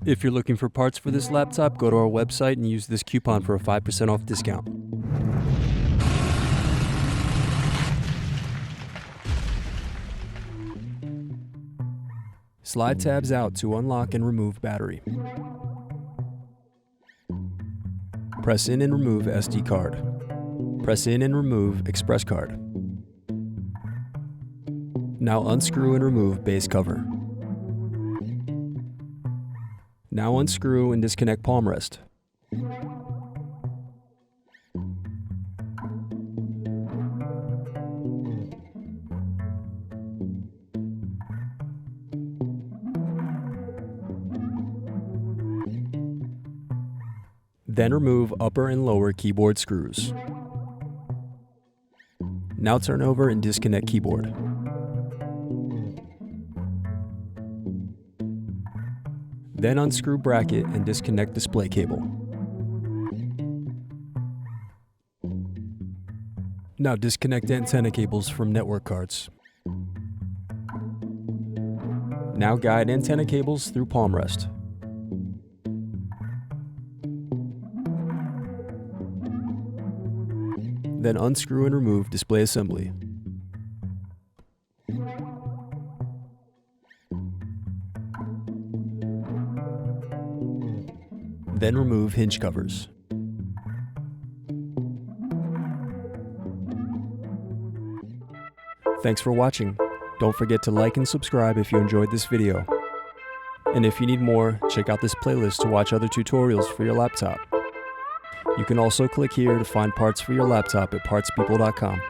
If you're looking for parts for this laptop, go to our website and use this coupon for a 5% off discount. Slide tabs out to unlock and remove battery. Press in and remove SD card. Press in and remove express card. Now unscrew and remove base cover. Now unscrew and disconnect palmrest. Then remove upper and lower keyboard screws. Now turn over and disconnect keyboard. Then unscrew bracket and disconnect display cable. Now disconnect antenna cables from network cards. Now guide antenna cables through palmrest. Then unscrew and remove display assembly. Then remove hinge covers. Thanks for watching. Don't forget to like and subscribe if you enjoyed this video. And if you need more, check out this playlist to watch other tutorials for your laptop. You can also click here to find parts for your laptop at partspeople.com.